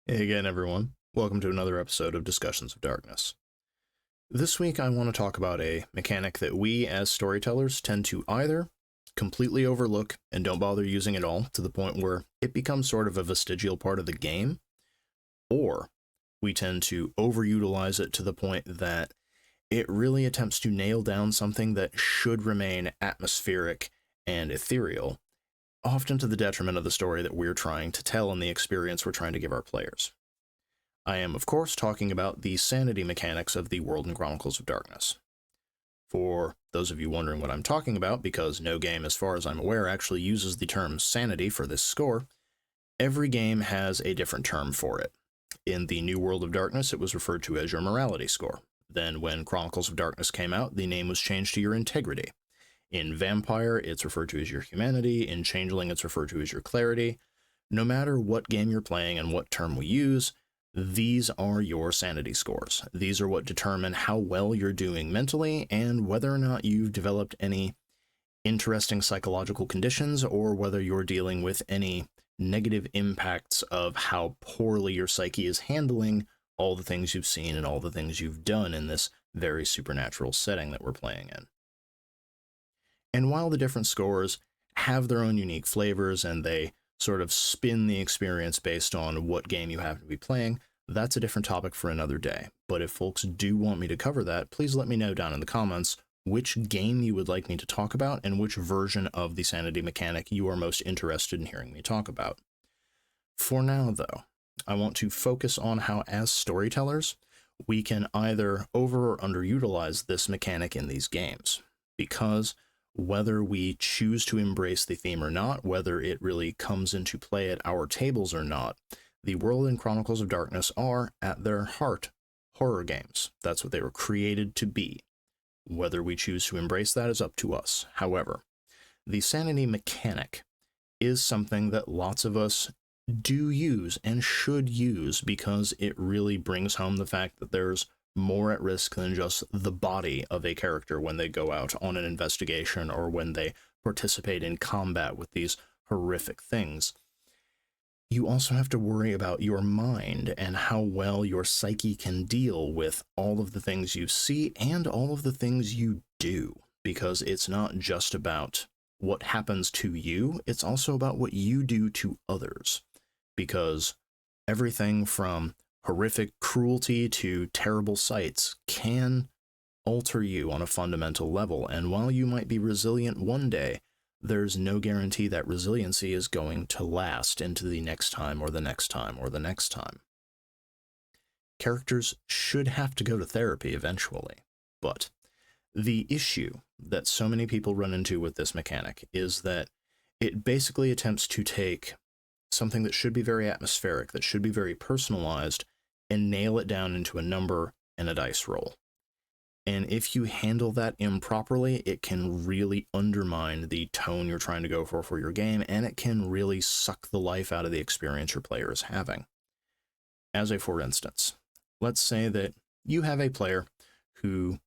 Hey again, everyone. Welcome to another episode of Discussions of Darkness. This week, I want to talk about a mechanic that we, as storytellers, tend to either completely overlook and don't bother using at all to the point where it becomes sort of a vestigial part of the game, or we tend to overutilize it to the point that it really attempts to nail down something that should remain atmospheric and ethereal, often to the detriment of the story that we're trying to tell and the experience we're trying to give our players. I am, of course, talking about the sanity mechanics of the World and Chronicles of Darkness. For those of you wondering what I'm talking about, because no game, as far as I'm aware, actually uses the term sanity for this score, every game has a different term for it. In the New World of Darkness, it was referred to as your morality score. Then, when Chronicles of Darkness came out, the name was changed to your integrity. In Vampire, it's referred to as your humanity. In Changeling, it's referred to as your clarity. No matter what game you're playing and what term we use, these are your sanity scores. These are what determine how well you're doing mentally and whether or not you've developed any interesting psychological conditions or whether you're dealing with any negative impacts of how poorly your psyche is handling all the things you've seen and all the things you've done in this very supernatural setting that we're playing in. And while the different scores have their own unique flavors and they sort of spin the experience based on what game you happen to be playing, that's a different topic for another day. But if folks do want me to cover that, please let me know down in the comments which game you would like me to talk about and which version of the sanity mechanic you are most interested in hearing me talk about. For now, though, I want to focus on how, as storytellers, we can either over or underutilize this mechanic in these games, because whether we choose to embrace the theme or not, whether it really comes into play at our tables or not, the World and Chronicles of Darkness are, at their heart, horror games. That's what they were created to be. Whether we choose to embrace that is up to us. However, the sanity mechanic is something that lots of us do use and should use because it really brings home the fact that there's more at risk than just the body of a character when they go out on an investigation or when they participate in combat with these horrific things. You also have to worry about your mind and how well your psyche can deal with all of the things you see and all of the things you do, because it's not just about what happens to you, it's also about what you do to others, because everything from horrific cruelty to terrible sights can alter you on a fundamental level, and while you might be resilient one day, there's no guarantee that resiliency is going to last into the next time or the next time or the next time. Characters should have to go to therapy eventually, but the issue that so many people run into with this mechanic is that it basically attempts to take something that should be very atmospheric, that should be very personalized, and nail it down into a number and a dice roll. And if you handle that improperly, it can really undermine the tone you're trying to go for your game, and it can really suck the life out of the experience your player is having. As a for instance, let's say that you have a player who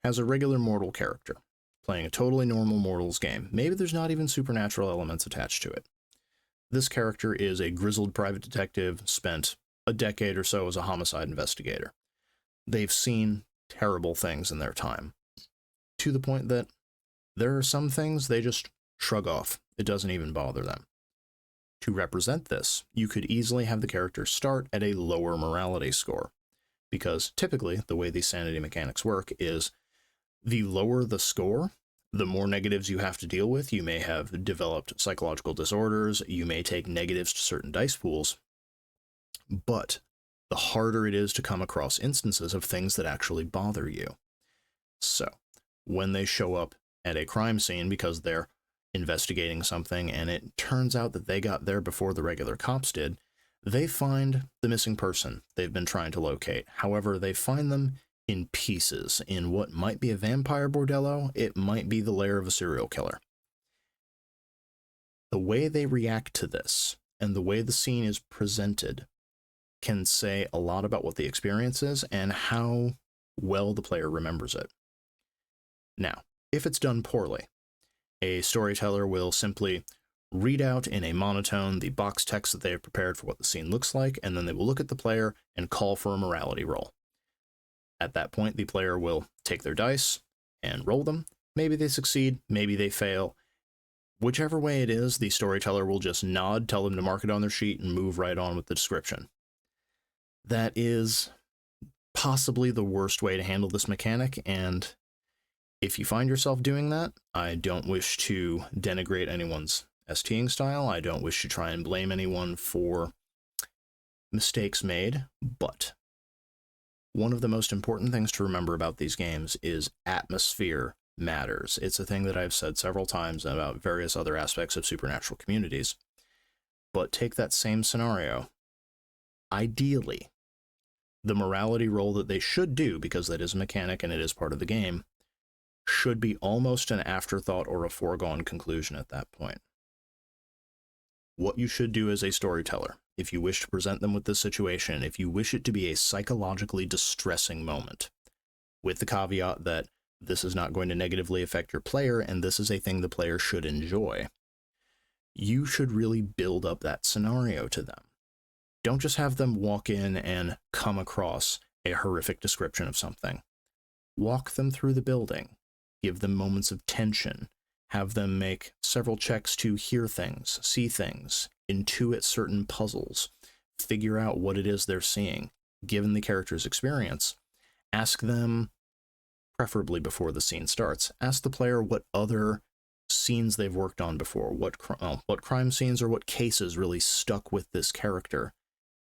has a regular mortal character, playing a totally normal mortals game. Maybe there's not even supernatural elements attached to it. This character is a grizzled private detective, spent a decade or so as a homicide investigator. They've seen terrible things in their time, to the point that there are some things they just shrug off. It doesn't even bother them. To represent this, you could easily have the character start at a lower morality score, because typically the way these sanity mechanics work is the lower the score, the more negatives you have to deal with. You may have developed psychological disorders, you may take negatives to certain dice pools, but the harder it is to come across instances of things that actually bother you. So, when they show up at a crime scene because they're investigating something and it turns out that they got there before the regular cops did, they find the missing person they've been trying to locate. However, they find them in pieces in what might be a vampire bordello, it might be the lair of a serial killer. The way they react to this and the way the scene is presented can say a lot about what the experience is and how well the player remembers it. Now, if it's done poorly, a storyteller will simply read out in a monotone the box text that they have prepared for what the scene looks like, and then they will look at the player and call for a morality roll. At that point, the player will take their dice and roll them. Maybe they succeed, maybe they fail. Whichever way it is, the storyteller will just nod, tell them to mark it on their sheet, and move right on with the description. That is possibly the worst way to handle this mechanic, and if you find yourself doing that, I don't wish to denigrate anyone's STing style. I don't wish to try and blame anyone for mistakes made, but one of the most important things to remember about these games is atmosphere matters. It's a thing that I've said several times about various other aspects of supernatural communities. But take that same scenario. Ideally, the morality roll that they should do, because that is a mechanic and it is part of the game, should be almost an afterthought or a foregone conclusion at that point. What you should do as a storyteller, if you wish to present them with this situation, if you wish it to be a psychologically distressing moment, with the caveat that this is not going to negatively affect your player, and this is a thing the player should enjoy, you should really build up that scenario to them. Don't just have them walk in and come across a horrific description of something. Walk them through the building. Give them moments of tension. Have them make several checks to hear things, see things, intuit certain puzzles, figure out what it is they're seeing. Given the character's experience, ask them, preferably before the scene starts, ask the player what other scenes they've worked on before, what crime scenes or what cases really stuck with this character,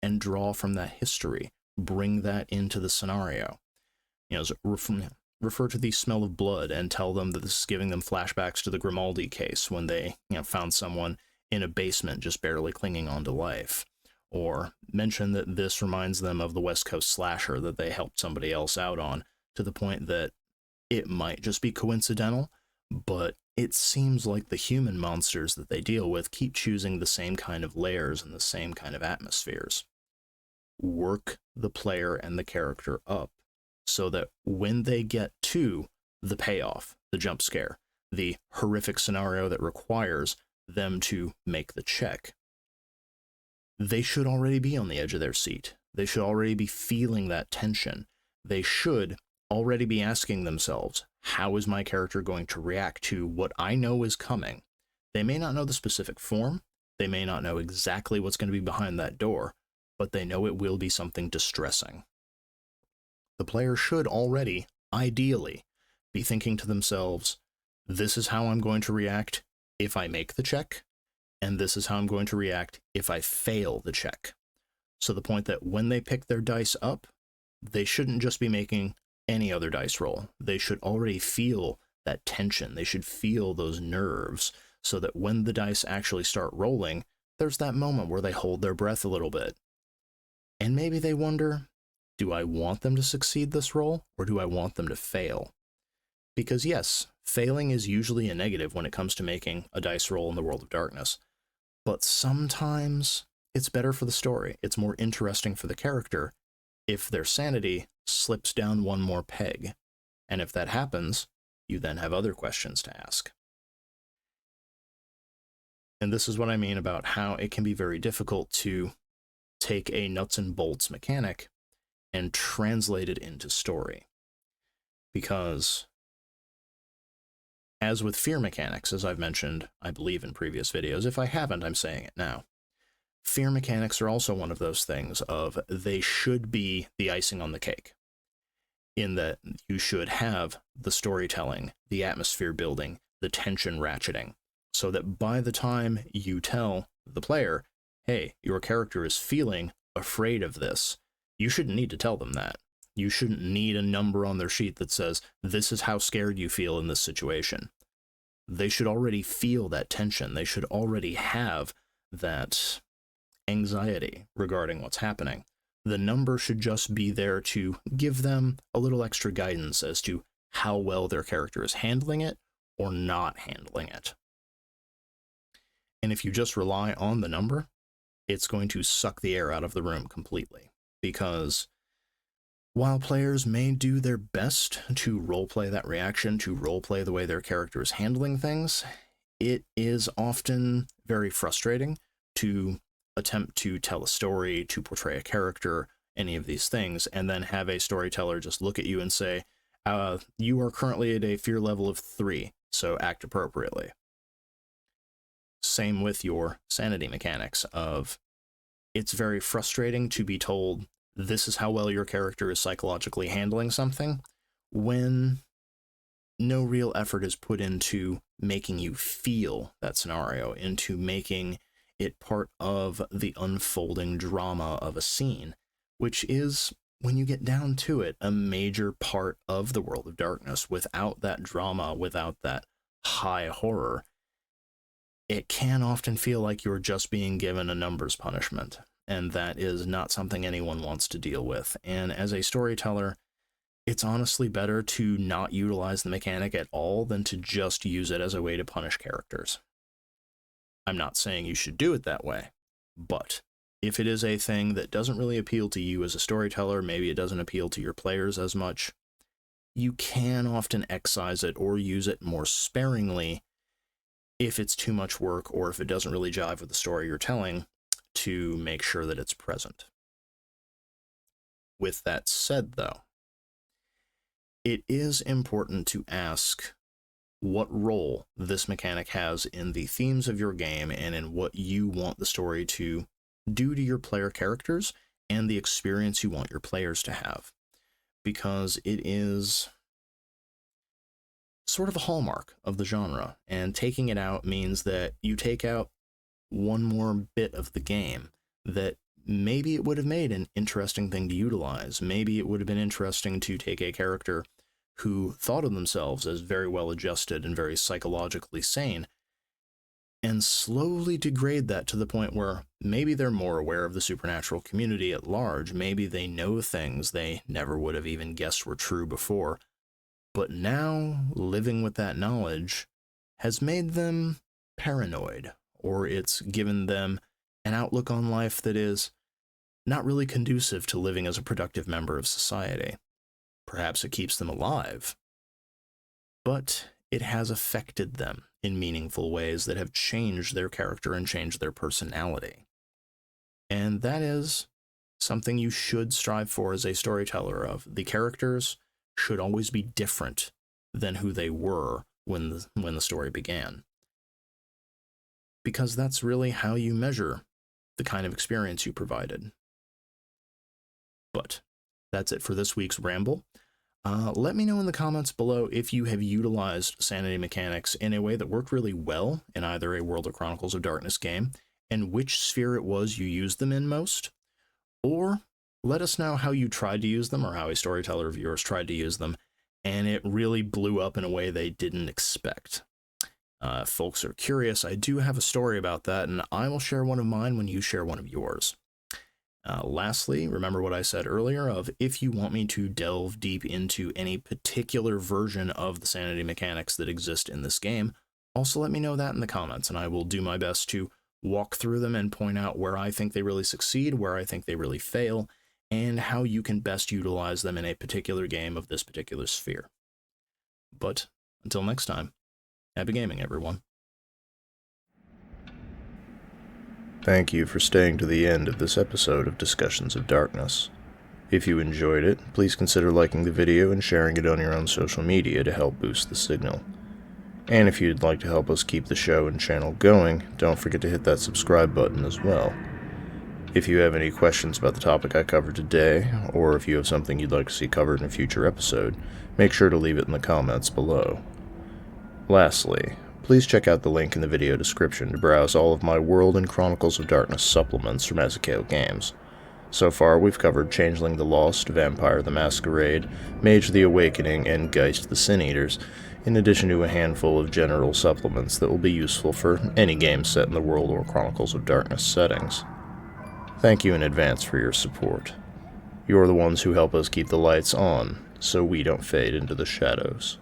and draw from that history. Bring that into the scenario. Refer to the smell of blood and tell them that this is giving them flashbacks to the Grimaldi case when they found someone in a basement just barely clinging on to life. Or mention that this reminds them of the West Coast slasher that they helped somebody else out on, to the point that it might just be coincidental, but it seems like the human monsters that they deal with keep choosing the same kind of layers and the same kind of atmospheres. Work the player and the character up so that when they get to the payoff, the jump scare, the horrific scenario that requires them to make the check, they should already be on the edge of their seat. They should already be feeling that tension. They should already be asking themselves, how is my character going to react to what I know is coming? They may not know the specific form. They may not know exactly what's going to be behind that door, but they know it will be something distressing. The player should already, ideally, be thinking to themselves, this is how I'm going to react if I make the check, and this is how I'm going to react if I fail the check. So the point that when they pick their dice up, they shouldn't just be making any other dice roll. They should already feel that tension. They should feel those nerves, so that when the dice actually start rolling, there's that moment where they hold their breath a little bit. And maybe they wonder, do I want them to succeed this roll, or do I want them to fail? Because yes, failing is usually a negative when it comes to making a dice roll in the World of Darkness, but sometimes it's better for the story. It's more interesting for the character if their sanity slips down one more peg. And if that happens, you then have other questions to ask. And this is what I mean about how it can be very difficult to take a nuts and bolts mechanic and translate it into story. Because, as with fear mechanics, as I've mentioned, I believe in previous videos, if I haven't, I'm saying it now, fear mechanics are also one of those things of they should be the icing on the cake, in that you should have the storytelling, the atmosphere building, the tension ratcheting, so that by the time you tell the player, hey, your character is feeling afraid of this, you shouldn't need to tell them that. You shouldn't need a number on their sheet that says, this is how scared you feel in this situation. They should already feel that tension. They should already have that anxiety regarding what's happening. The number should just be there to give them a little extra guidance as to how well their character is handling it or not handling it. And if you just rely on the number, it's going to suck the air out of the room completely. Because while players may do their best to roleplay that reaction, to roleplay the way their character is handling things, it is often very frustrating to attempt to tell a story, to portray a character, any of these things, and then have a storyteller just look at you and say, you are currently at a fear level of 3, so act appropriately. Same with your sanity mechanics of, it's very frustrating to be told this is how well your character is psychologically handling something, when no real effort is put into making you feel that scenario, into making it part of the unfolding drama of a scene, which is, when you get down to it, a major part of the World of Darkness. Without that drama, without that high horror, it can often feel like you're just being given a numbers punishment, and that is not something anyone wants to deal with. And as a storyteller, it's honestly better to not utilize the mechanic at all than to just use it as a way to punish characters. I'm not saying you should do it that way, but if it is a thing that doesn't really appeal to you as a storyteller, maybe it doesn't appeal to your players as much, you can often excise it or use it more sparingly if it's too much work or if it doesn't really jive with the story you're telling, to make sure that it's present. With that said, though, it is important to ask what role this mechanic has in the themes of your game and in what you want the story to do to your player characters and the experience you want your players to have. Because it is sort of a hallmark of the genre, and taking it out means that you take out one more bit of the game that maybe it would have made an interesting thing to utilize. Maybe it would have been interesting to take a character who thought of themselves as very well adjusted and very psychologically sane and slowly degrade that to the point where maybe they're more aware of the supernatural community at large. Maybe they know things they never would have even guessed were true before. But now, living with that knowledge has made them paranoid, or it's given them an outlook on life that is not really conducive to living as a productive member of society. Perhaps it keeps them alive, but it has affected them in meaningful ways that have changed their character and changed their personality. And that is something you should strive for as a storyteller. Of the characters should always be different than who they were when the story began. Because that's really how you measure the kind of experience you provided. But that's it for this week's ramble. Let me know in the comments below if you have utilized sanity mechanics in a way that worked really well in either a World of Chronicles of Darkness game, and which sphere it was you used them in most. Or let us know how you tried to use them, or how a storyteller of yours tried to use them, and it really blew up in a way they didn't expect. If folks are curious, I do have a story about that, and I will share one of mine when you share one of yours. Lastly, remember what I said earlier of, if you want me to delve deep into any particular version of the sanity mechanics that exist in this game, also let me know that in the comments, and I will do my best to walk through them and point out where I think they really succeed, where I think they really fail, and how you can best utilize them in a particular game of this particular sphere. But until next time, happy gaming, everyone. Thank you for staying to the end of this episode of Discussions of Darkness. If you enjoyed it, please consider liking the video and sharing it on your own social media to help boost the signal. And if you'd like to help us keep the show and channel going, don't forget to hit that subscribe button as well. If you have any questions about the topic I covered today, or if you have something you'd like to see covered in a future episode, make sure to leave it in the comments below. Lastly, please check out the link in the video description to browse all of my World and Chronicles of Darkness supplements from Azukail Games. So far, we've covered Changeling the Lost, Vampire the Masquerade, Mage the Awakening, and Geist the Sin Eaters, in addition to a handful of general supplements that will be useful for any game set in the World or Chronicles of Darkness settings. Thank you in advance for your support. You're the ones who help us keep the lights on, so we don't fade into the shadows.